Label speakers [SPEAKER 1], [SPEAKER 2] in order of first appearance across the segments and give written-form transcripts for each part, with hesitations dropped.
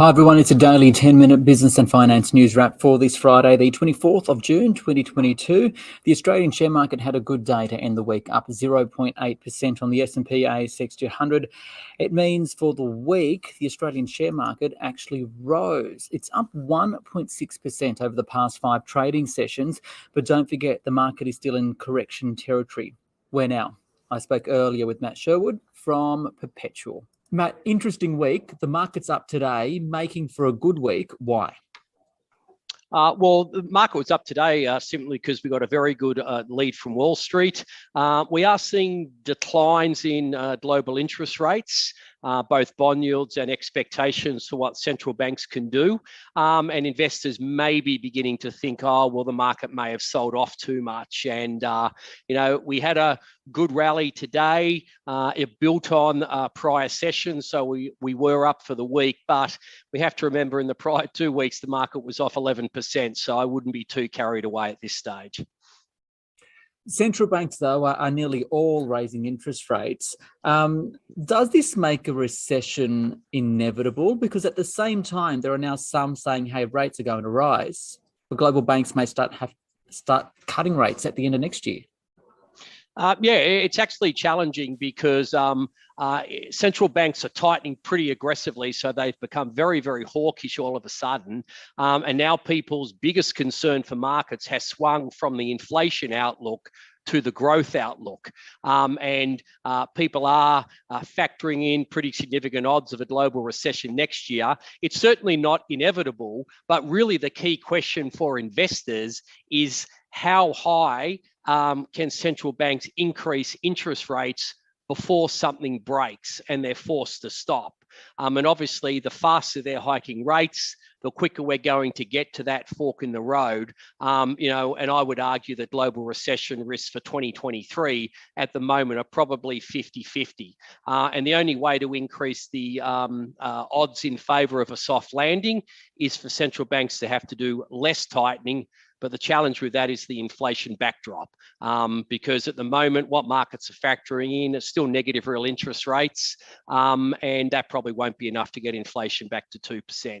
[SPEAKER 1] Hi everyone, it's a daily 10-minute business and finance news wrap for this Friday, the 24th of June 2022. The Australian share market had a good day to end the week, up 0.8% on the S&P ASX 200. It means for the week, the Australian share market actually rose. It's up 1.6% over the past 5 trading sessions, but don't forget the market is still in correction territory. Where now? I spoke earlier with Matt Sherwood from Perpetual. Matt, interesting week. The market's up today, making for a good week. Why?
[SPEAKER 2] Well, the market was up today simply because we got a very good lead from Wall Street. We are seeing declines in global interest rates, both bond yields and expectations for what central banks can do. And investors may be beginning to think, oh, well, the market may have sold off too much. And, we had a good rally today. It built on prior sessions, so we were up for the week. But we have to remember in the prior 2 weeks, the market was off 11%. So I wouldn't be too carried away at this stage.
[SPEAKER 1] Central banks, though, are nearly all raising interest rates. Does this make a recession inevitable? Because at the same time, there are now some saying, hey, rates are going to rise. The global banks may start cutting rates at the end of next year.
[SPEAKER 2] Yeah, it's actually challenging because central banks are tightening pretty aggressively. So they've become very, very hawkish all of a sudden. And now people's biggest concern for markets has swung from the inflation outlook to the growth outlook. And people are factoring in pretty significant odds of a global recession next year. It's certainly not inevitable, but really the key question for investors is how high can central banks increase interest rates before something breaks and they're forced to stop? And obviously, the faster they're hiking rates, the quicker we're going to get to that fork in the road. And I would argue that global recession risks for 2023 at the moment are probably 50-50. And the only way to increase the odds in favor of a soft landing is for central banks to have to do less tightening. But the challenge with that is the inflation backdrop, because at the moment, what markets are factoring in is still negative real interest rates, and that probably won't be enough to get inflation back to 2%.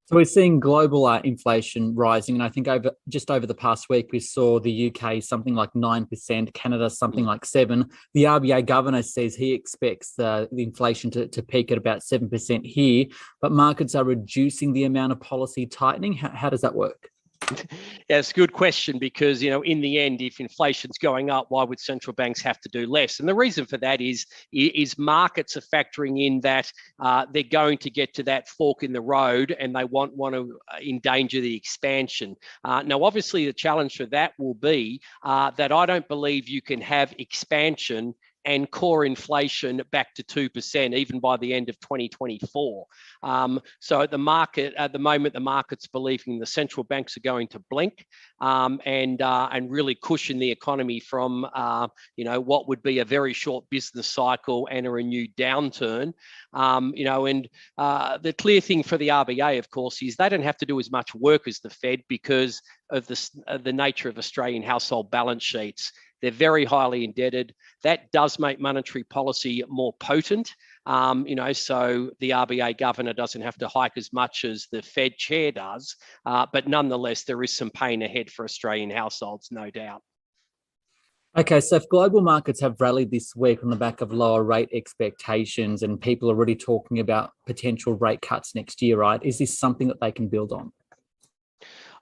[SPEAKER 1] So we're seeing global inflation rising, and I think just over the past week, we saw the UK something like 9%, Canada something like 7%. The RBA governor says he expects the inflation to peak at about 7% here, but markets are reducing the amount of policy tightening. How does that work?
[SPEAKER 2] Yeah, it's a good question because, in the end, if inflation's going up, why would central banks have to do less? And the reason for that is markets are factoring in that they're going to get to that fork in the road and they want to endanger the expansion. Now, obviously, the challenge for that will be that I don't believe you can have expansion and core inflation back to 2% even by the end of 2024. So at the moment, the market's believing the central banks are going to blink and really cushion the economy from what would be a very short business cycle and a renewed downturn. The clear thing for the RBA, of course, is they don't have to do as much work as the Fed because of the nature of Australian household balance sheets. They're very highly indebted. That does make monetary policy more potent. So the RBA governor doesn't have to hike as much as the Fed chair does. But nonetheless, there is some pain ahead for Australian households, no doubt.
[SPEAKER 1] Okay, so if global markets have rallied this week on the back of lower rate expectations and people are already talking about potential rate cuts next year, right? Is this something that they can build on?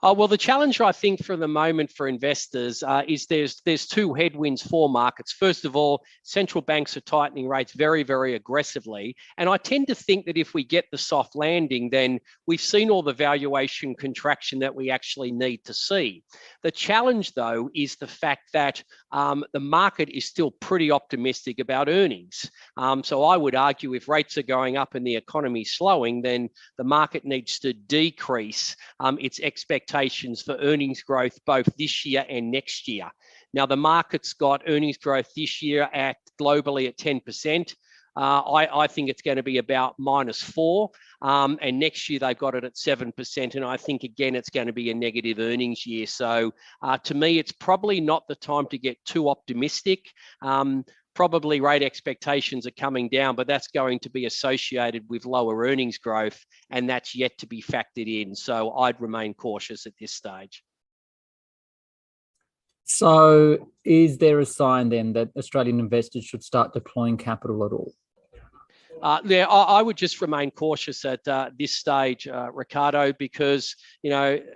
[SPEAKER 2] Well, the challenge, I think, for the moment for investors is there's 2 headwinds for markets. First of all, central banks are tightening rates very, very aggressively. And I tend to think that if we get the soft landing, then we've seen all the valuation contraction that we actually need to see. The challenge, though, is the fact that the market is still pretty optimistic about earnings. So I would argue if rates are going up and the economy is slowing, then the market needs to decrease its expectations for earnings growth both this year and next year. Now, the market's got earnings growth this year globally at 10%. I think it's going to be about -4%. And next year they've got it at 7%. And I think, again, it's going to be a negative earnings year. So to me, it's probably not the time to get too optimistic. probably rate expectations are coming down, but that's going to be associated with lower earnings growth, and that's yet to be factored in. So I'd remain cautious at this stage.
[SPEAKER 1] So is there a sign then that Australian investors should start deploying capital at all?
[SPEAKER 2] Yeah, I would just remain cautious at this stage, Ricardo, because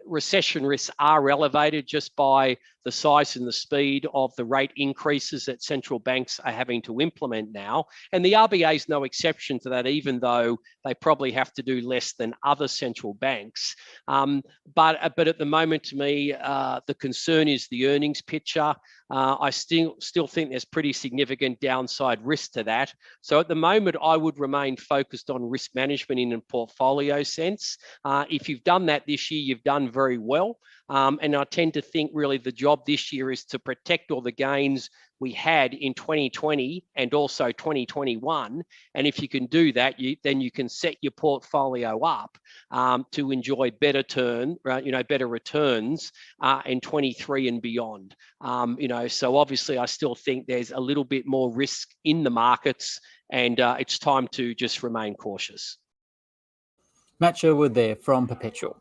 [SPEAKER 2] recession risks are elevated just by the size and the speed of the rate increases that central banks are having to implement now. And the RBA is no exception to that, even though they probably have to do less than other central banks. But at the moment, to me, the concern is the earnings picture. I still think there's pretty significant downside risk to that. So at the moment, I would remain focused on risk management in a portfolio sense. If you've done that this year, you've done very well. And I tend to think really the job this year is to protect all the gains we had in 2020 and also 2021. And if you can do that, then you can set your portfolio up to enjoy better returns in 23 and beyond. So obviously I still think there's a little bit more risk in the markets, and it's time to just remain cautious.
[SPEAKER 1] Matt Sherwood there from Perpetual.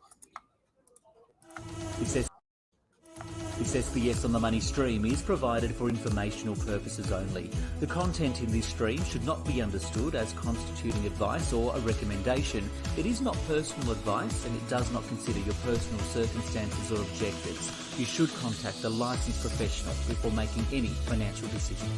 [SPEAKER 1] This SBS on the Money stream is provided for informational purposes only. The content in this stream should not be understood as constituting advice or a recommendation. It is not personal advice, and it does not consider your personal circumstances or objectives. You should contact a licensed professional before making any financial decisions.